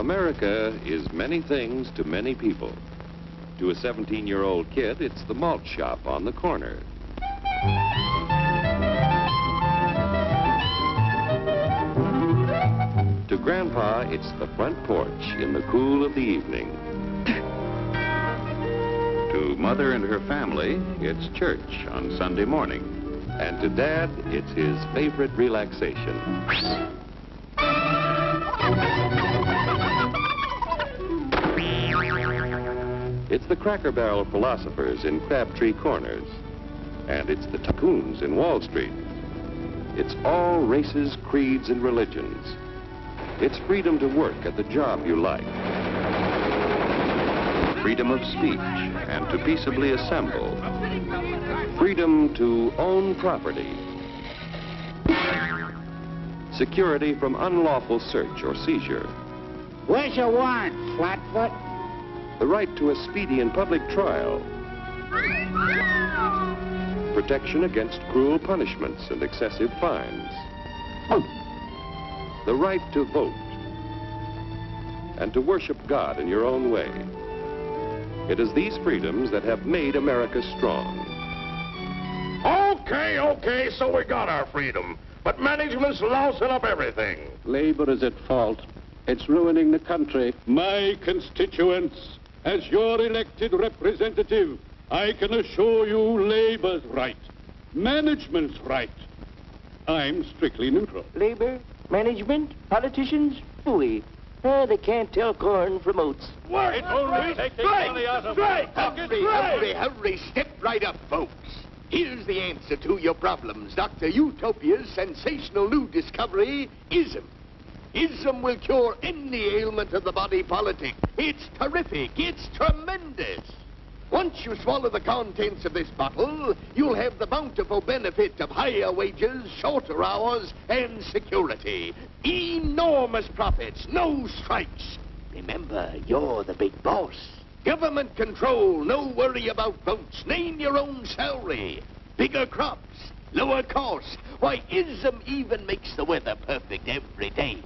America is many things to many people. To a 17-year-old kid, it's the malt shop on the corner. To Grandpa, it's the front porch in the cool of the evening. To Mother and her family, it's church on Sunday morning. And to Dad, it's his favorite relaxation. It's the Cracker Barrel philosophers in Crabtree Corners. And it's the tycoons in Wall Street. It's all races, creeds, and religions. It's freedom to work at the job you like. Freedom of speech and to peaceably assemble. Freedom to own property. Security from unlawful search or seizure. Where's your warrant, Flatfoot? The right to a speedy and public trial. Protection against cruel punishments and excessive fines. The right to vote. And to worship God in your own way. It is these freedoms that have made America strong. Okay, so we got our freedom. But management's lousing up everything. Labor is at fault. It's ruining the country. My constituents, as your elected representative, I can assure you Labor's right, management's right. I'm strictly neutral. Labor, management, politicians, phooey. They can't tell corn from oats. Work! Take the money out of it. Hurry, step right up, folks. Here's the answer to your problems. Dr. Utopia's sensational new discovery, ism. Ism will cure any ailment of the body politic. It's terrific. It's tremendous. Once you swallow the contents of this bottle, you'll have the bountiful benefit of higher wages, shorter hours, and security. Enormous profits, no strikes. Remember, you're the big boss. Government control, no worry about votes. Name your own salary. Bigger crops, lower costs. Why, ism even makes the weather perfect every day.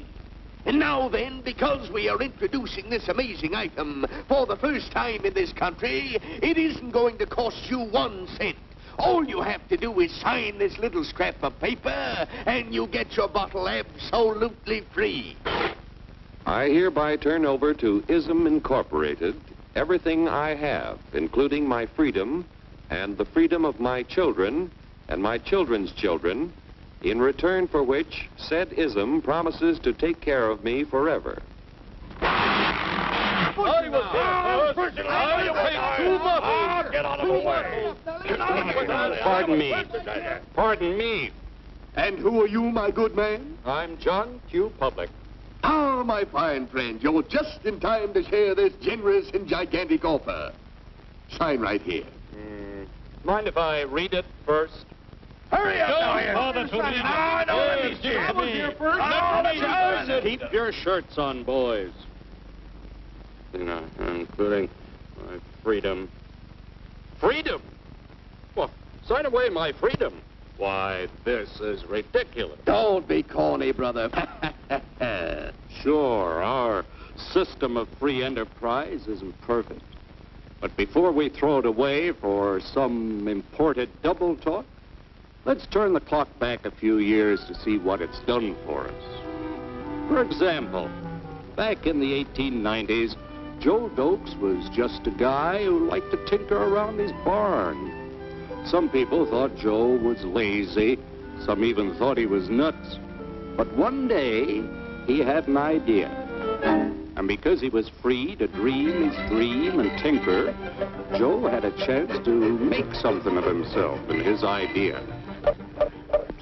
And now then, because we are introducing this amazing item for the first time in this country, it isn't going to cost you 1 cent. All you have to do is sign this little scrap of paper, and you get your bottle absolutely free. I hereby turn over to ISM Incorporated everything I have, including my freedom and the freedom of my children and my children's children, in return for which said ISM promises to take care of me forever. Get out of the way. Pardon me. And who are you, my good man? I'm John Q. Public. Ah, my fine friend, you're just in time to share this generous and gigantic offer. Sign right here. Mind if I read it first? Hurry up, Keep your shirts on, boys. Including my freedom. Freedom? Well, sign away my freedom. Why, this is ridiculous. Don't be corny, brother. Sure, our system of free enterprise isn't perfect. But before we throw it away for some imported double talk, let's turn the clock back a few years to see what it's done for us. For example, back in the 1890s, Joe Dokes was just a guy who liked to tinker around his barn. Some people thought Joe was lazy. Some even thought he was nuts. But one day, he had an idea. And because he was free to dream his dream and tinker, Joe had a chance to make something of himself and his idea.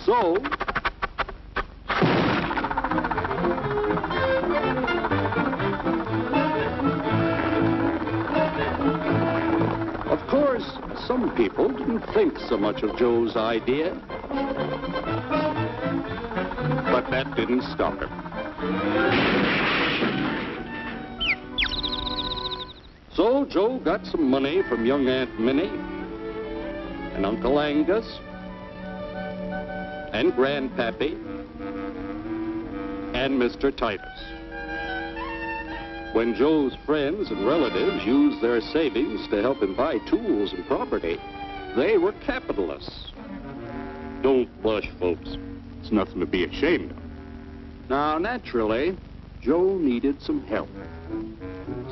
So, of course, some people didn't think so much of Joe's idea. But that didn't stop him. So Joe got some money from young Aunt Minnie and Uncle Angus and Grandpappy and Mr. Titus. When Joe's friends and relatives used their savings to help him buy tools and property, they were capitalists. Don't blush, folks. It's nothing to be ashamed of. Now, naturally, Joe needed some help.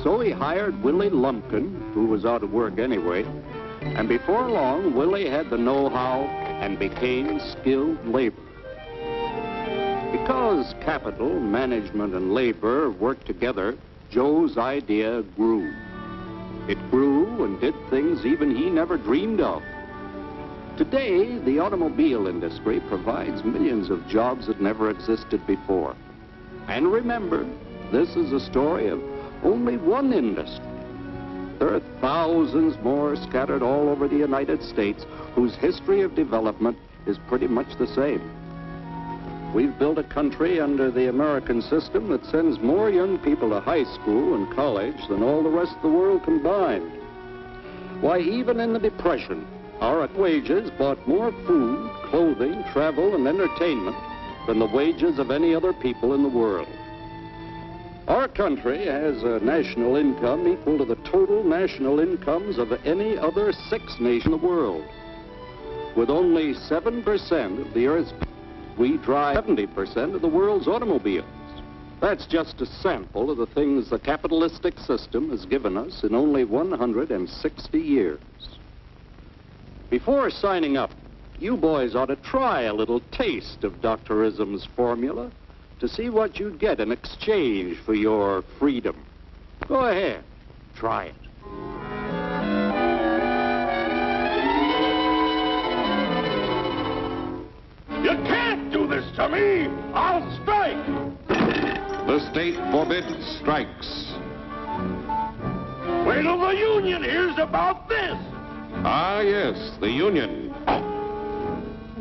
So he hired Willie Lumpkin, who was out of work anyway, and before long, Willie had the know-how and became skilled labor. Because capital, management, and labor worked together, Joe's idea grew. It grew and did things even he never dreamed of. Today, the automobile industry provides millions of jobs that never existed before. And remember, this is a story of only one industry. There are thousands more scattered all over the United States whose history of development is pretty much the same. We've built a country under the American system that sends more young people to high school and college than all the rest of the world combined. Why, even in the Depression, our wages bought more food, clothing, travel, and entertainment than the wages of any other people in the world. Our country has a national income equal to the total national incomes of any other 6 nations in the world. With only 7% of the Earth's people, we drive 70% of the world's automobiles. That's just a sample of the things the capitalistic system has given us in only 160 years. Before signing up, you boys ought to try a little taste of Dr. Ism's formula to see what you'd get in exchange for your freedom. Go ahead, try it. You can't do this to me! I'll strike! The state forbids strikes. Wait till the union hears about this! Ah, yes, the Union.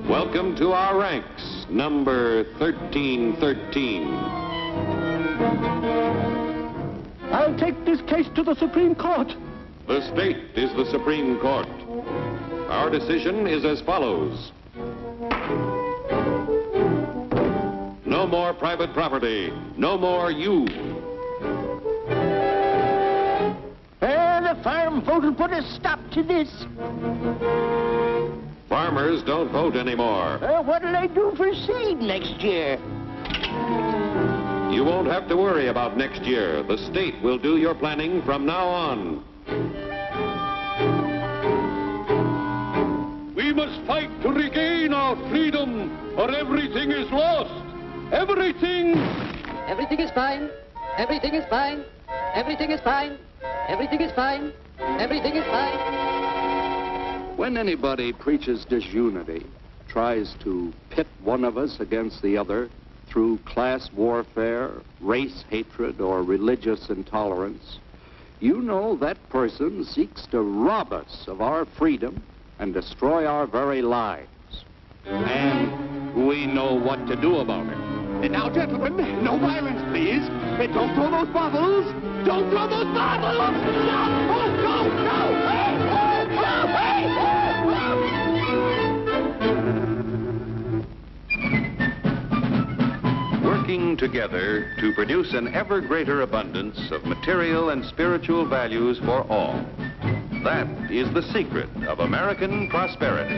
Welcome to our ranks, number 1313. I'll take this case to the Supreme Court. The state is the Supreme Court. Our decision is as follows. No more private property. No more you. The farm vote will put a stop to this. Farmers don't vote anymore. What'll they do for seed next year? You won't have to worry about next year. The state will do your planning from now on. We must fight to regain our freedom, or everything is lost. Everything! Everything is fine. Everything is fine. Everything is fine. Everything is fine. Everything is fine. When anybody preaches disunity, tries to pit one of us against the other through class warfare, race hatred, or religious intolerance, you know that person seeks to rob us of our freedom and destroy our very lives. And we know what to do about it. And now, gentlemen, no violence, please. And don't throw those bottles. Don't throw those bottles! No! Oh, no! No! Hey! Oh, no! Hey! Working together to produce an ever greater abundance of material and spiritual values for all. That is the secret of American prosperity.